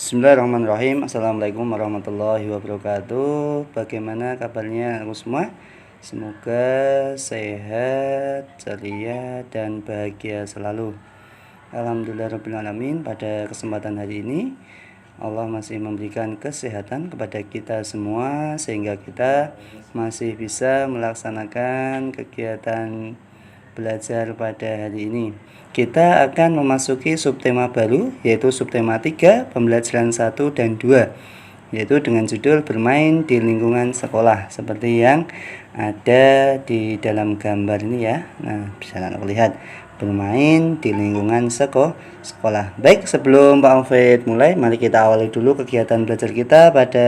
Bismillahirrahmanirrahim. Assalamualaikum warahmatullahi wabarakatuh. Bagaimana kabarnya aku semua? Semoga sehat, ceria, dan bahagia selalu. Alhamdulillahirrahmanirrahim. Pada kesempatan hari ini Allah masih memberikan kesehatan kepada kita semua, sehingga kita masih bisa melaksanakan kegiatan belajar pada hari ini. Kita akan memasuki subtema baru, yaitu subtema 3, pembelajaran 1 dan 2, yaitu dengan judul bermain di lingkungan sekolah, seperti yang ada di dalam gambar ini ya. Nah, bisa Anda lihat, bermain di lingkungan sekolah. Baik, sebelum Pak Alfred mulai, mari kita awali dulu kegiatan belajar kita pada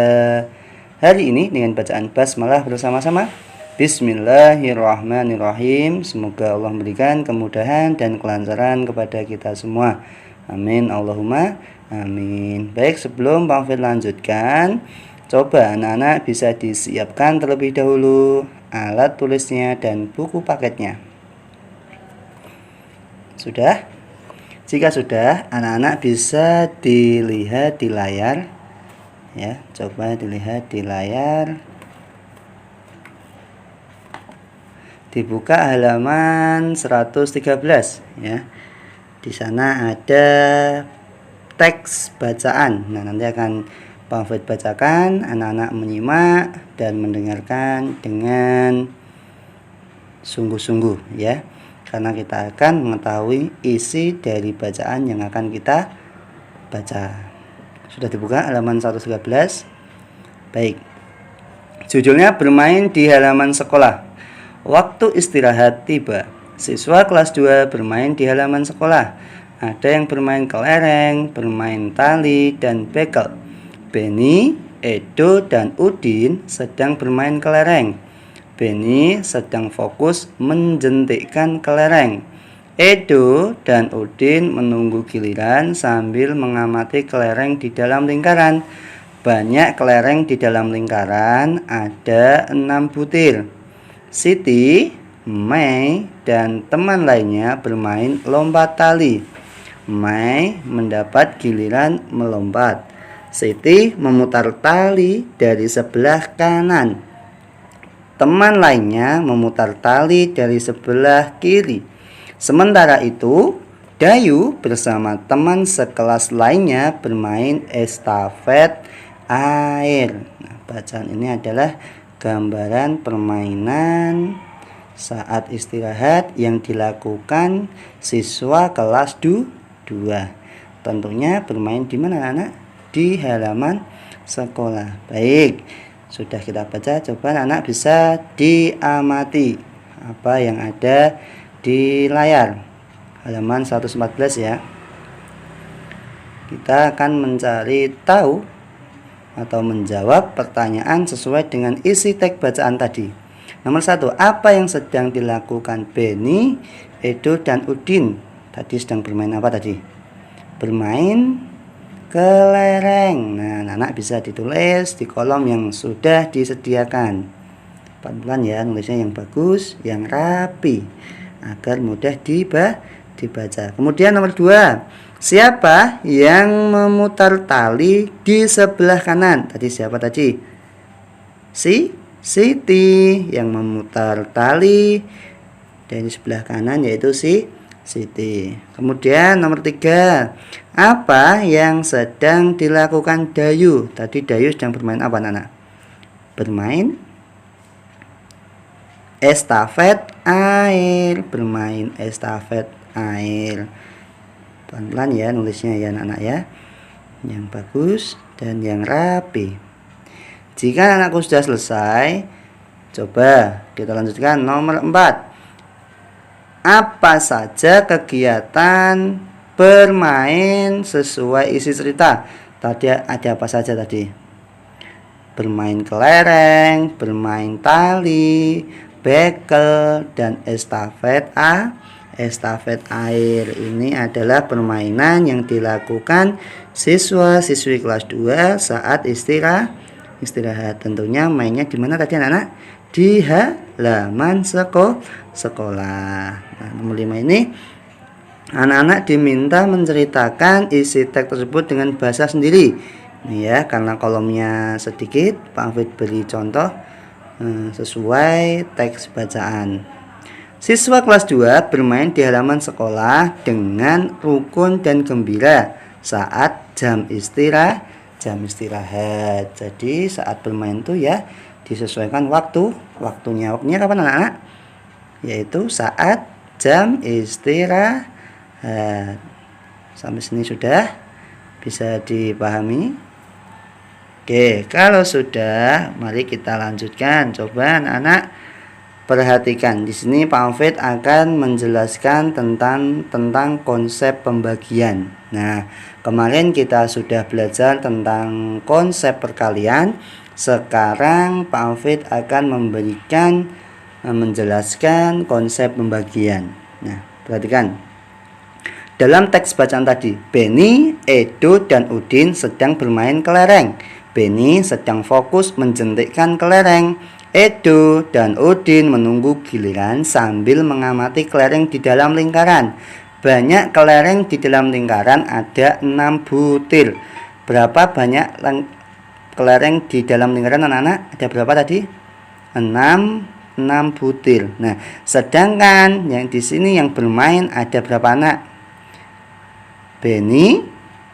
hari ini dengan bacaan basmalah bersama-sama. Bismillahirrahmanirrahim. Semoga Allah memberikan kemudahan dan kelancaran kepada kita semua. Amin. Allahumma amin. Baik, sebelum Pak Alfred lanjutkan, coba anak-anak bisa disiapkan terlebih dahulu alat tulisnya dan buku paketnya. Sudah? Jika sudah, anak-anak bisa dilihat di layar. Ya, coba dilihat di layar. Dibuka halaman 113 ya. Di sana ada teks bacaan. Nah, nanti akan Pak Alfred bacakan, anak-anak menyimak dan mendengarkan dengan sungguh-sungguh ya. Karena kita akan mengetahui isi dari bacaan yang akan kita baca. Sudah dibuka halaman 113. Baik. Judulnya bermain di halaman sekolah. Waktu istirahat tiba. Siswa kelas 2 bermain di halaman sekolah. Ada yang bermain kelereng, bermain tali, dan bekel. Benny, Edo, dan Udin sedang bermain kelereng. Benny sedang fokus menjentikkan kelereng. Edo dan Udin menunggu giliran sambil mengamati kelereng di dalam lingkaran. Banyak kelereng di dalam lingkaran, ada 6 butir. Siti, Mei, dan teman lainnya bermain lompat tali. Mei mendapat giliran melompat. Siti memutar tali dari sebelah kanan. Teman lainnya memutar tali dari sebelah kiri. Sementara itu, Dayu bersama teman sekelas lainnya bermain estafet air. Nah, bacaan ini adalah gambaran permainan saat istirahat yang dilakukan siswa kelas 2. Tentunya bermain di mana anak? Di halaman sekolah. Baik, sudah kita baca, coba anak bisa diamati apa yang ada di layar. Halaman 114 ya. Kita akan mencari tahu atau menjawab pertanyaan sesuai dengan isi teks bacaan tadi. Nomor 1, apa yang sedang dilakukan Benny, Edo, dan Udin? Tadi sedang bermain apa tadi? Bermain kelereng. Nah, anak bisa ditulis di kolom yang sudah disediakan. Pelan-pelan ya, nulisnya yang bagus, yang rapi, agar mudah dibaca. Kemudian nomor 2, siapa yang memutar tali di sebelah kanan? Tadi siapa tadi? Siti yang memutar tali dari sebelah kanan, yaitu Siti. Kemudian nomor 3, apa yang sedang dilakukan Dayu? Tadi Dayu sedang bermain apa anak? Bermain estafet air. Bermain estafet air. Pelan-pelan ya nulisnya ya anak-anak ya, yang bagus dan yang rapi. Jika anakku sudah selesai, coba kita lanjutkan nomor 4. Apa saja kegiatan bermain sesuai isi cerita? Tadi ada apa saja tadi? Bermain kelereng, bermain tali, bekel, dan estafet air. Ini adalah permainan yang dilakukan siswa-siswi kelas 2 saat istirahat. Tentunya mainnya di mana tadi anak-anak? Di halaman sekolah. Nah, nomor 5 ini Anak-anak diminta menceritakan isi teks tersebut dengan bahasa sendiri. Ini ya, karena kolomnya sedikit, Pak Hafid beri contoh sesuai teks bacaan. Siswa kelas 2 bermain di halaman sekolah dengan rukun dan gembira saat jam istirahat. Jadi saat bermain itu ya disesuaikan waktunya kapan anak-anak? Yaitu saat jam istirahat. Sampai sini sudah bisa dipahami? Oke, kalau sudah, mari kita lanjutkan. Coba anak-anak perhatikan. Di sini Pak Hafid akan menjelaskan tentang konsep pembagian. Nah, kemarin kita sudah belajar tentang konsep perkalian. Sekarang Pak Hafid akan menjelaskan konsep pembagian. Nah, perhatikan. Dalam teks bacaan tadi, Benny, Edo, dan Udin sedang bermain kelereng. Benny sedang fokus menjentikkan kelereng. Edo dan Udin menunggu giliran sambil mengamati kelereng di dalam lingkaran. Banyak kelereng di dalam lingkaran, ada 6 butir. Berapa banyak kelereng di dalam lingkaran anak-anak? Ada berapa tadi? 6 butir. Nah, sedangkan yang di sini yang bermain ada berapa anak? Benny,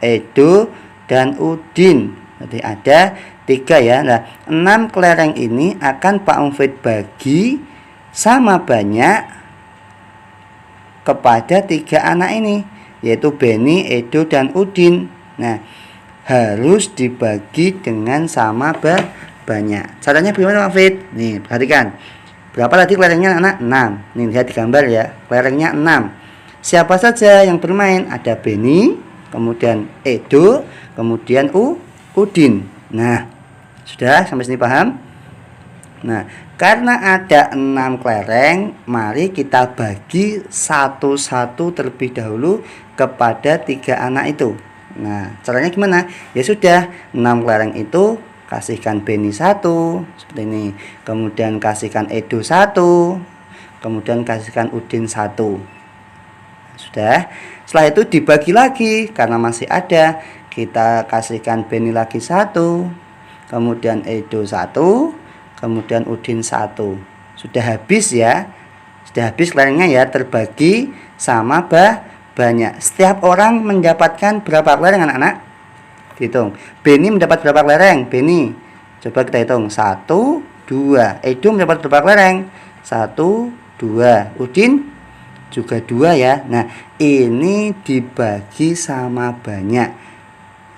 Edo, dan Udin. Jadi ada 3 ya. Nah, 6 kelereng ini akan Pak Hafid bagi sama banyak kepada 3 anak ini, yaitu Benny, Edo, dan Udin. Nah, harus dibagi dengan sama banyak. Caranya bagaimana Pak Hafid? Nih, perhatikan. Berapa tadi kelerengnya anak? 6. Nih, lihat di gambar ya. Kelerengnya 6. Siapa saja yang bermain? Ada Benny, kemudian Edo, kemudian Udin. Nah, sudah sampai sini paham? Nah, karena ada 6 kelereng, mari kita bagi satu-satu terlebih dahulu kepada 3 anak itu. Nah, caranya gimana? Ya sudah, 6 kelereng itu kasihkan Benny 1 seperti ini, kemudian kasihkan Edo 1, kemudian kasihkan Udin 1. Sudah. Setelah itu dibagi lagi karena masih ada. Kita kasihkan Benny lagi 1, kemudian Edo 1, kemudian Udin 1. Sudah habis ya. Sudah habis kelerengnya ya, terbagi sama banyak. Setiap orang mendapatkan berapa kelereng anak-anak? Hitung. Benny mendapat berapa kelereng? Benny. Coba kita hitung. 1, 2. Edo mendapat berapa kelereng? 1, 2. Udin juga 2 ya. Nah, ini dibagi sama banyak.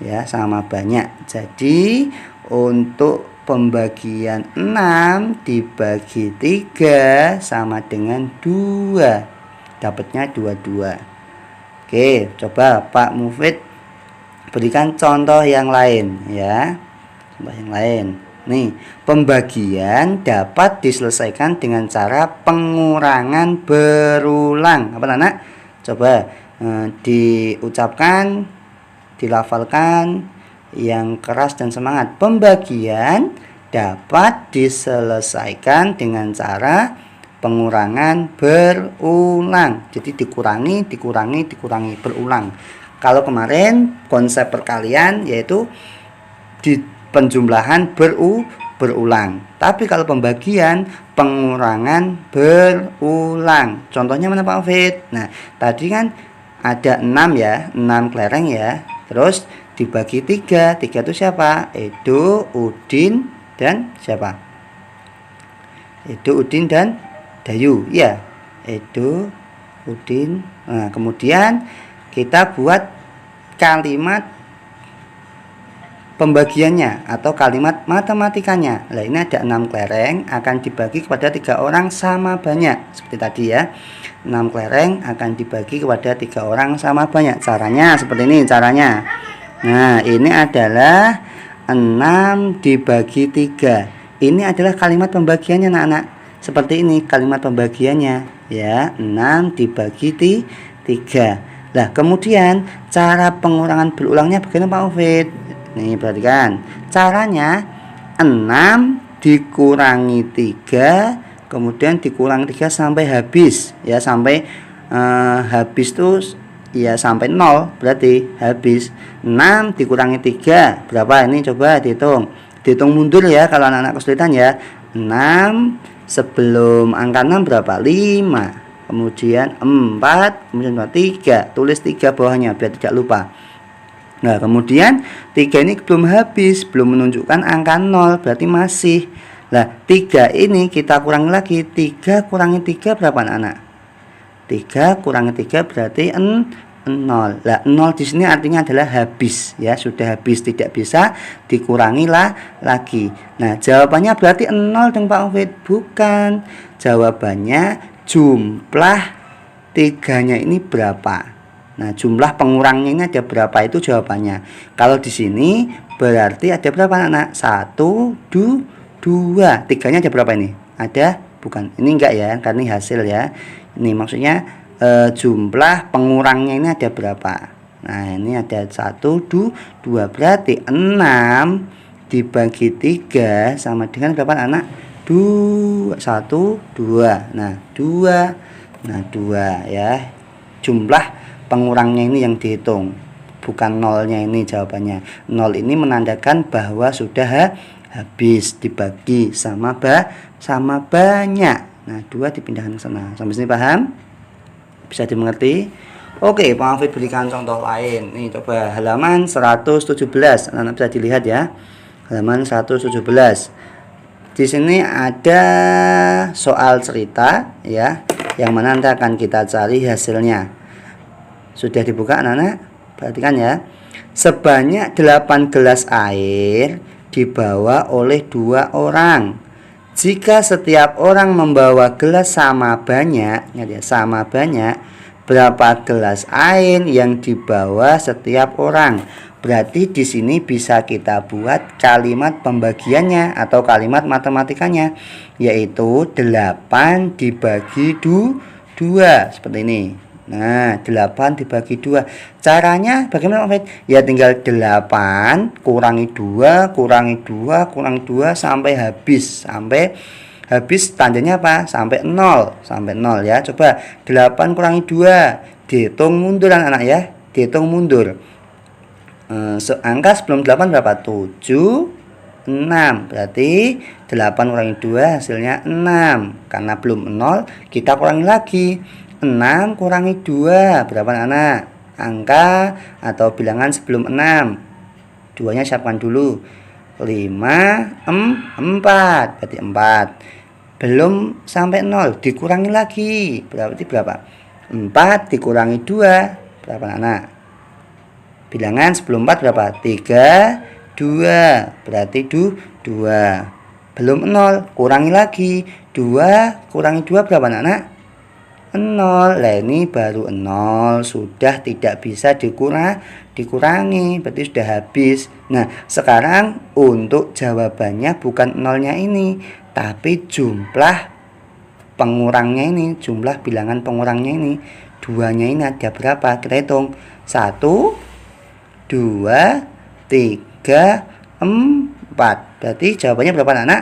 Ya, sama banyak. Jadi untuk pembagian 6 dibagi 3 sama dengan 2. Dapatnya 22. Oke, coba Pak Mufid berikan contoh yang lain ya. Contoh yang lain. Nih, pembagian dapat diselesaikan dengan cara pengurangan berulang. Apa anak? Coba diucapkan, dilafalkan yang keras dan semangat. Pembagian dapat diselesaikan dengan cara pengurangan berulang. Jadi dikurangi berulang. Kalau kemarin konsep perkalian yaitu di penjumlahan berulang. Tapi kalau pembagian pengurangan berulang. Contohnya mana Pak Hafid? Nah, tadi kan ada 6 ya, 6 kelereng ya. Terus dibagi 3. 3 itu siapa? Edo, Udin, dan siapa? Edo, Udin, dan Dayu. Ya, Edo, Udin. Nah, kemudian kita buat kalimat pembagiannya atau kalimat matematikanya. Nah, ini ada 6 kelereng akan dibagi kepada 3 orang sama banyak. Seperti tadi ya. 6 kelereng akan dibagi kepada 3 orang sama banyak. Caranya seperti ini caranya. Nah, ini adalah 6 dibagi 3. Ini adalah kalimat pembagiannya anak-anak. Seperti ini kalimat pembagiannya ya, 6 dibagi 3. Nah, kemudian cara pengurangan berulangnya bagaimana Pak Hafid? Nih, perhatikan. Caranya 6 dikurangi 3, kemudian dikurangi 3 sampai habis ya, sampai habis tuh ya sampai 0, berarti habis. 6 dikurangi 3 berapa ini, coba dihitung mundur ya kalau anak-anak kesulitan ya. 6 sebelum angka 6 berapa, 5, kemudian 4, kemudian 3, tulis 3 bawahnya biar tidak lupa. Nah kemudian 3 ini belum habis, belum menunjukkan angka 0, berarti masih. Nah 3 ini kita kurangi lagi, 3 kurangi 3 berapa anak-anak? 3 kurangi 3 berarti 0. Lah 0 di sini artinya adalah habis ya, sudah habis, tidak bisa dikurangi lagi. Nah jawabannya berarti 0 dong Pak Ofid. Bukan, jawabannya jumlah 3-nya ini berapa. Nah jumlah pengurangnya ini ada berapa, itu jawabannya. Kalau di sini berarti ada berapa anak? 1, 2, 3-nya ada berapa ini? Ada? Bukan, ini enggak ya, karena ini hasil ya. Ini maksudnya jumlah pengurangnya ini ada berapa. Nah ini ada 1, 2, berarti 6 dibagi 3 sama dengan berapa anak? 2, 1, 2. Nah 2, nah 2 ya. Jumlah pengurangnya ini yang dihitung, bukan nolnya ini jawabannya. 0 ini menandakan bahwa sudah habis dibagi sama banyak. Nah 2 dipindahkan ke sana. Sampai sini paham? Bisa dimengerti? Oke, Pak Hafid berikan contoh lain. Nih coba halaman 117. Anak-anak bisa dilihat ya. Halaman 117. Di sini ada soal cerita ya, yang mana nanti akan kita cari hasilnya. Sudah dibuka anak-anak? Perhatikan ya. Sebanyak 8 gelas air dibawa oleh 2 orang. Jika setiap orang membawa gelas sama banyak, ya sama banyak, berapa gelas air yang dibawa setiap orang? Berarti di sini bisa kita buat kalimat pembagiannya atau kalimat matematikanya, yaitu 8 dibagi 2 seperti ini. Nah 8 dibagi 2. Caranya bagaimana Pak? Ya tinggal 8 kurangi 2 kurangi 2 kurangi 2 sampai habis. Sampai habis tandanya apa? Sampai 0. Sampai 0 ya. Coba 8 kurangi 2. Dihitung mundur anak-anak ya. Dihitung mundur. Angka sebelum 8 berapa? 7, 6. Berarti 8 kurangi 2 hasilnya 6. Karena belum 0 kita kurangi lagi. 6 kurangi 2 berapa anak? Angka atau bilangan sebelum 6. 2-nya siapkan dulu. 5, 4. Berarti 4. Belum sampai 0, dikurangi lagi. Berarti berapa? 4 dikurangi 2 berapa anak? Bilangan sebelum 4 berapa? 3, 2. Berarti 2. Belum 0, kurangi lagi. 2 kurangi 2 berapa anak? 0. Lah ini baru 0, sudah tidak bisa dikurangi, berarti sudah habis. Nah sekarang untuk jawabannya bukan 0-nya ini, tapi jumlah pengurangnya ini, jumlah bilangan pengurangnya ini. 2-nya ini ada berapa? Kita hitung. 1, 2, 3, 4. Berarti jawabannya berapa anak?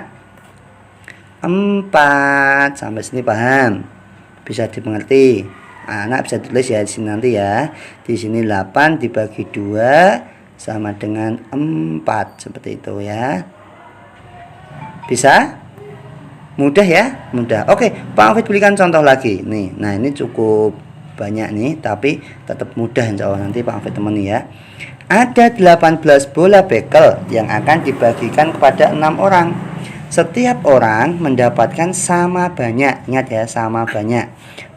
4. Sampai sini paham? Bisa dimengerti. Anak bisa tulis ya di sini nanti ya. Di sini 8 dibagi 2 sama dengan 4 seperti itu ya. Bisa? Mudah ya? Mudah. Oke, Pak Hafid berikan contoh lagi. Nih, nah ini cukup banyak nih, tapi tetap mudah insya Allah. Nanti Pak Hafid temani ya. Ada 18 bola bekel yang akan dibagikan kepada 6 orang. Setiap orang mendapatkan sama banyak. Ingat ya, sama banyak.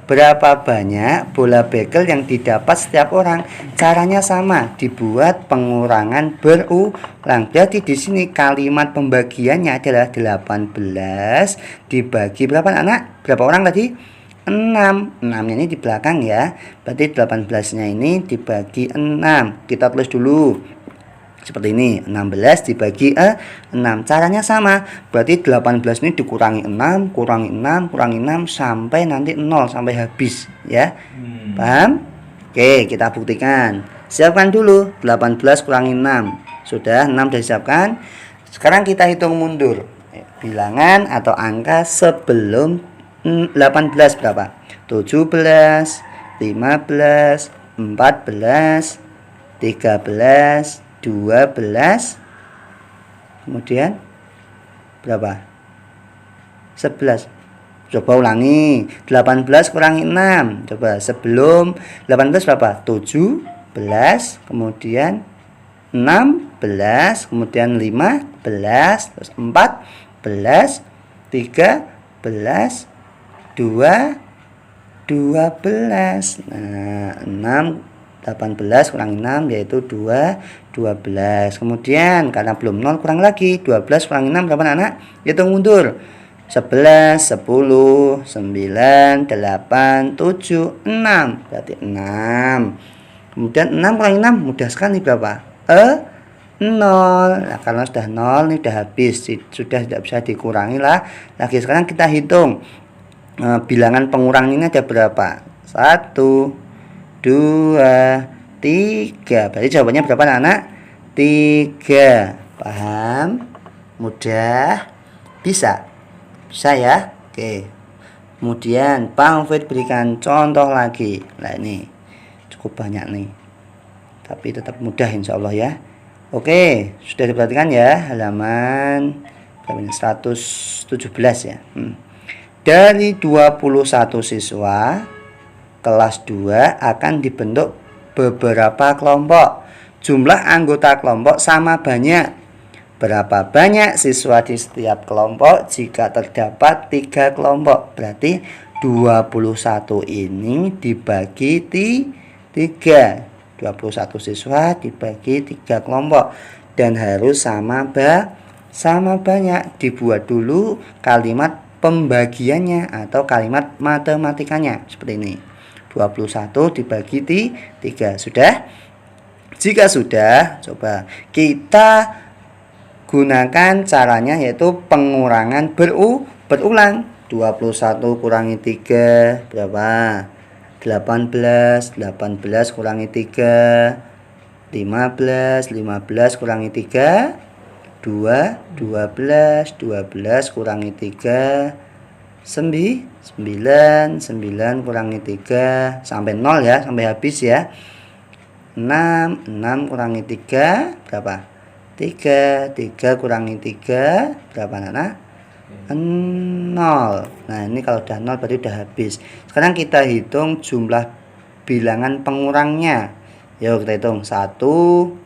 Berapa banyak bola bekel yang didapat setiap orang? Caranya sama, dibuat pengurangan berulang. Jadi di sini kalimat pembagiannya adalah 18 dibagi berapa anak? Berapa orang tadi? 6. 6-nya ini di belakang ya. Berarti 18-nya ini dibagi 6. Kita tulis dulu. Seperti ini, 16 dibagi 6. Caranya sama. Berarti 18 ini dikurangi 6, kurangi 6, kurangi 6 sampai nanti 0, sampai habis ya. Paham? Oke, kita buktikan. Siapkan dulu 18 kurangi 6. Sudah 6 sudah disiapkan. Sekarang kita hitung mundur. Bilangan atau angka sebelum 18 berapa? 17, 15, 14, 13, 12, kemudian berapa? 11. Coba ulangi. 18 kurangi 6. Coba sebelum 18 berapa? 17, kemudian 16, kemudian 15, terus 14, 13, 2, 12. Nah, 6, 18 kurangi 6 yaitu 2, 12. Kemudian karena belum 0 kurang lagi. 12 kurangi 6 berapa anak? Hitung mundur. 11, 10, 9, 8, 7, 6. Berarti 6. Kemudian 6 kurangi 6 mudah sekali berapa? 0. Nah, karena sudah 0 ini sudah habis, sudah tidak bisa dikurangi lah. Lagi sekarang kita hitung bilangan pengurang ini ada berapa? 1, 2, 3. Berarti jawabannya berapa anak? 3. Paham? Mudah? Bisa? Bisa ya? Oke. Kemudian Bang Fit berikan contoh lagi. Nah, ini cukup banyak nih, tapi tetap mudah insya Allah ya. Oke, sudah diperhatikan ya, halaman 117 ya. Dari 21 siswa kelas 2 akan dibentuk beberapa kelompok. Jumlah anggota kelompok sama banyak. Berapa banyak siswa di setiap kelompok jika terdapat 3 kelompok? Berarti 21 ini dibagi 3. 21 siswa dibagi 3 kelompok dan harus sama banyak. Dibuat dulu kalimat pembagiannya atau kalimat matematikanya seperti ini. 21 dibagi 3. Sudah? Jika sudah, coba kita gunakan caranya yaitu pengurangan berulang. 21 kurangi 3 berapa? 18, 18 kurangi 3, 15, 15 kurangi 3, 2, 12, 12 kurangi 3, 9, 9 kurangi 3, sampai 0 ya, sampai habis ya. 6, 6 kurangi 3, berapa? 3, 3 kurangi 3, berapa anak? 0. Nah, ini kalau udah 0 berarti udah habis. Sekarang kita hitung jumlah bilangan pengurangnya. Yuk kita hitung 1,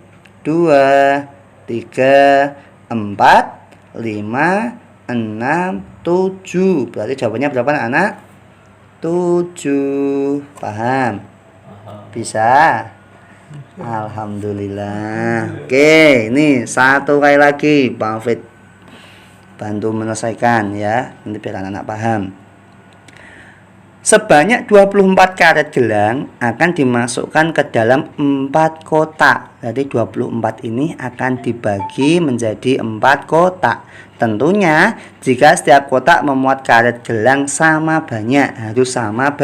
2, 3, 4, 5, 6, 7. Berarti jawabannya berapa anak? 7. Paham? Bisa? Alhamdulillah. Oke, ini satu kali lagi Bang Fit bantu menyelesaikan ya, nanti biar anak-anak paham. Sebanyak 24 karet gelang akan dimasukkan ke dalam 4 kotak. Jadi 24 ini akan dibagi menjadi 4 kotak. Tentunya jika setiap kotak memuat karet gelang sama banyak, harus sama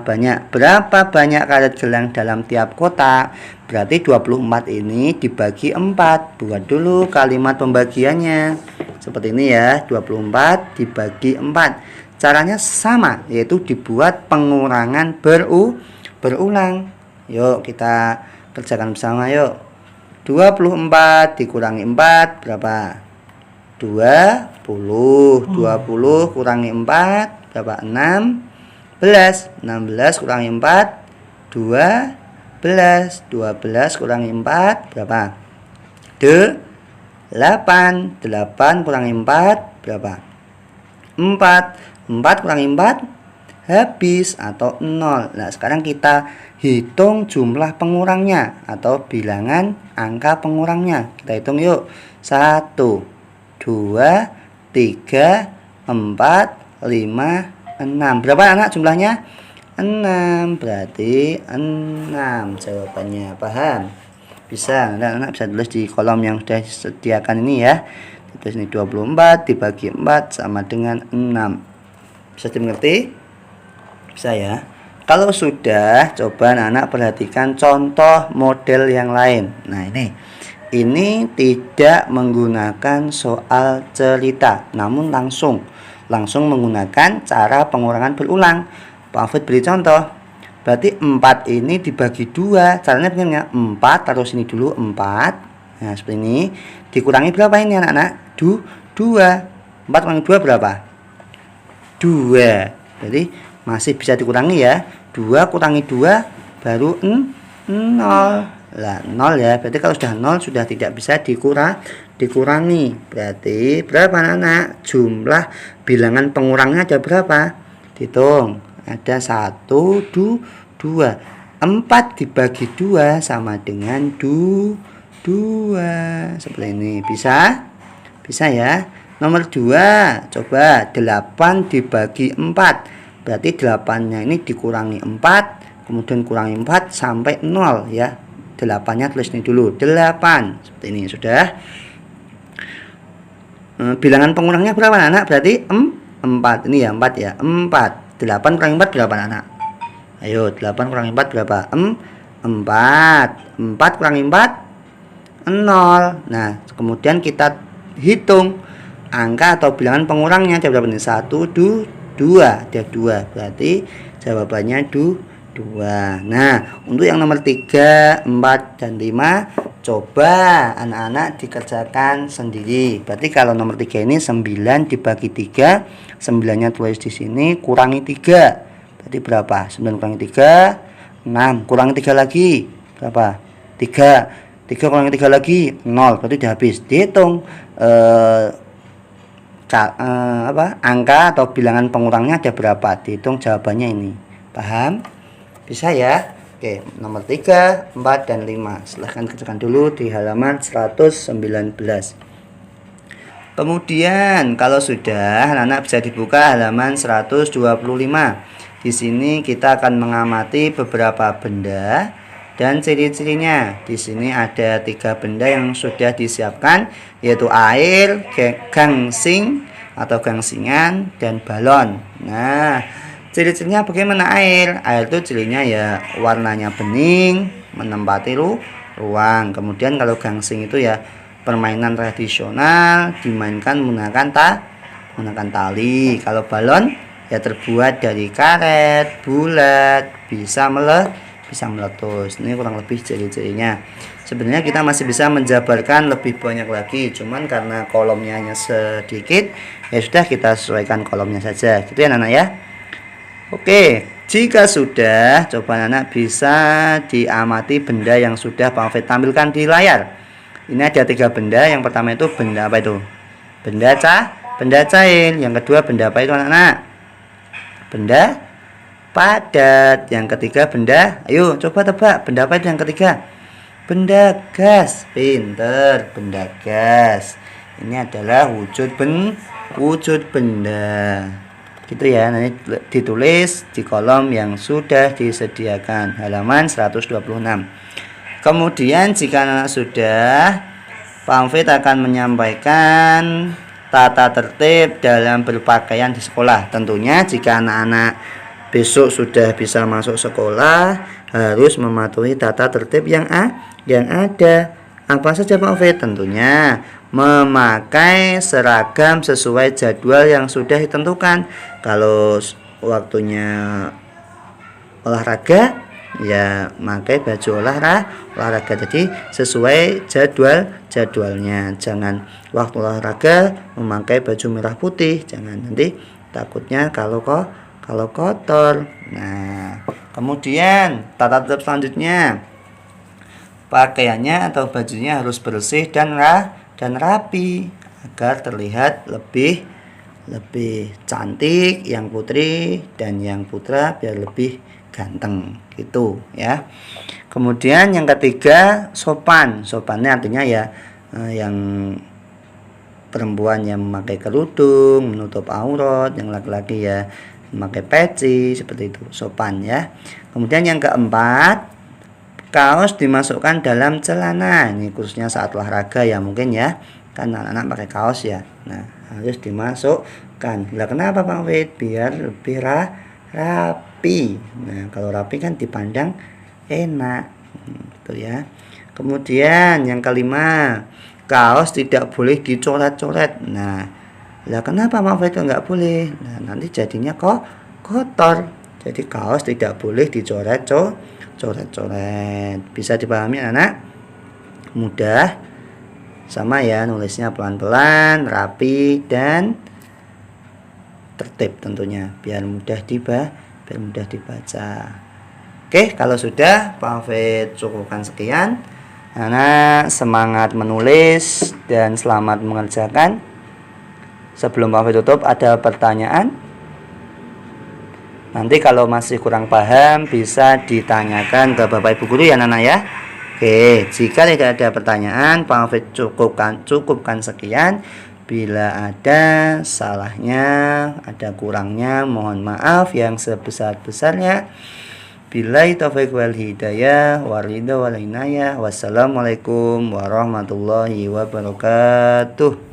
banyak. Berapa banyak karet gelang dalam tiap kotak? Berarti 24 ini dibagi 4. Buat dulu kalimat pembagiannya. Seperti ini ya, 24 dibagi 4. Caranya sama, yaitu dibuat pengurangan berulang. Yuk kita kerjakan bersama yuk. 24 dikurangi 4 berapa? 20. 20 kurangi 4 berapa? 16. 16 kurangi 4 12. 12 kurangi 4 berapa? 8. 8 kurangi 4 berapa? 4. 4 kurangi 4 habis atau 0. Nah, sekarang kita hitung jumlah pengurangnya atau bilangan angka pengurangnya. Kita hitung yuk. 1, 2, 3, 4, 5, 6. Berapa anak jumlahnya? 6. Berarti 6 jawabannya. Paham? Bisa. Anak-anak bisa tulis di kolom yang sudah disediakan ini ya. Terus ini 24 dibagi 4 sama dengan 6. Bisa dimengerti? Bisa ya. Kalau sudah, coba anak-anak perhatikan contoh model yang lain. Nah, ini tidak menggunakan soal cerita, namun langsung menggunakan cara pengurangan berulang. Pak Afid beri contoh. Berarti 4 ini dibagi 2. Caranya begini ya. 4 taruh sini dulu 4. Nah, seperti ini. Dikurangi berapa ini anak-anak? 2. 4 kurangi 2 berapa? 2. Jadi masih bisa dikurangi ya. 2 kurangi 2 baru 0. Lah 0 ya. Berarti kalau sudah 0 sudah tidak bisa dikurangi. Berarti berapa anak-anak? Jumlah bilangan pengurangnya ada berapa? Hitung. Ada 1, 2. 4 dibagi 2 sama dengan 2. Seperti ini. Bisa? Bisa ya. Nomor 2. Coba 8 dibagi 4. Berarti 8-nya ini dikurangi 4. Kemudian kurangi 4 sampai 0 ya. 8-nya tulis ini dulu. 8. Seperti ini sudah. Bilangan pengurangnya berapa anak? Berarti 4. Ini ya 4 ya. 4. 8 kurangi 4 berapa anak? Ayo 8 kurangi 4 berapa? 4. 4 kurangi 4 0. Nah kemudian kita hitung angka atau bilangan pengurangnya. Ada berapa nih? 1, 2. Ada 2. Berarti jawabannya 2. Nah untuk yang nomor 3, 4, dan 5 coba anak-anak dikerjakan sendiri. Berarti kalau nomor 3 ini 9 dibagi 3. 9-nya tulis di sini, kurangi 3. Berarti berapa? 9 kurangi 3 6. Kurangi 3 lagi berapa? 3 kurangi 3 lagi 0. Berarti udah habis. Dihitung angka atau bilangan pengurangnya ada berapa. Dihitung jawabannya ini. Paham? Bisa ya? Oke, nomor 3, 4, dan 5. Silahkan kerjakan dulu di halaman 119. Kemudian kalau sudah, anak-anak bisa dibuka halaman 125. Di sini kita akan mengamati beberapa benda dan ciri-cirinya. Di sini ada 3 benda yang sudah disiapkan, yaitu air, gangsing atau gangsingan, dan balon. Nah, ciri-cirinya bagaimana air? Air itu cirinya ya warnanya bening, menempati ruang. Kemudian kalau gangsing itu ya permainan tradisional, dimainkan menggunakan tali. Kalau balon ya terbuat dari karet, bulat, bisa meletus. Ini kurang lebih ciri-cirinya. Sebenarnya kita masih bisa menjabarkan lebih banyak lagi, cuman karena kolomnya hanya sedikit, ya sudah kita sesuaikan kolomnya saja. Gitu ya anak-anak ya. Oke, jika sudah, coba anak bisa diamati benda yang sudah Pak Alfred tampilkan di layar. Ini ada 3 benda. Yang pertama itu benda apa itu? Benda cair. Yang kedua benda apa itu anak-anak? Benda padat. Yang ketiga benda, ayo coba tebak, benda apa itu yang ketiga? Benda gas. Pinter, benda gas. Ini adalah wujud benda. Gitu ya, nanti ditulis di kolom yang sudah disediakan halaman 126. Kemudian jika anak sudah, Pak Alfred akan menyampaikan tata tertib dalam berpakaian di sekolah. Tentunya jika anak-anak besok sudah bisa masuk sekolah, harus mematuhi tata tertib yang ada. Apa saja Pak Alfred? Tentunya memakai seragam sesuai jadwal yang sudah ditentukan. Kalau waktunya olahraga, ya pakai baju olahraga. Jadi sesuai jadwalnya. Jangan waktu olahraga memakai baju merah putih. Jangan, nanti takutnya kalau kotor. Nah, kemudian tata tertib selanjutnya, pakaiannya atau bajunya harus bersih dan rapi agar terlihat lebih cantik yang putri, dan yang putra biar lebih ganteng gitu ya. Kemudian yang ketiga, sopannya artinya ya yang perempuan yang memakai kerudung menutup aurat, yang laki-laki ya memakai peci, seperti itu sopan ya. Kemudian yang keempat, kaos dimasukkan dalam celana. Ini khususnya saat olahraga ya mungkin ya, kan anak-anak pakai kaos ya. Nah, harus dimasukkan. Lah kenapa Pak Wid? Biar lebih rapi. Nah, kalau rapi kan dipandang enak gitu ya. Kemudian yang kelima, kaos tidak boleh dicoret-coret. Nah, lah kenapa Pak Wid nggak boleh? Nah, nanti jadinya kok kotor. Jadi kaos tidak boleh dicoret coret-coret. Bisa dipahami anak? Mudah. Sama ya, nulisnya pelan-pelan, rapi dan tertib tentunya, biar mudah dibaca. Oke, kalau sudah Pak Hafid cukupkan sekian. Anak semangat menulis dan selamat mengerjakan. Sebelum Pak Hafid tutup, ada pertanyaan? Nanti kalau masih kurang paham bisa ditanyakan ke Bapak Ibu guru ya Nana ya. Oke, jika tidak ada pertanyaan, Pak Hafid cukupkan sekian. Bila ada salahnya, ada kurangnya, mohon maaf yang sebesar-besarnya. Billahi taufiq wal hidayah, waridha wal inayah. Wassalamualaikum warahmatullahi wabarakatuh.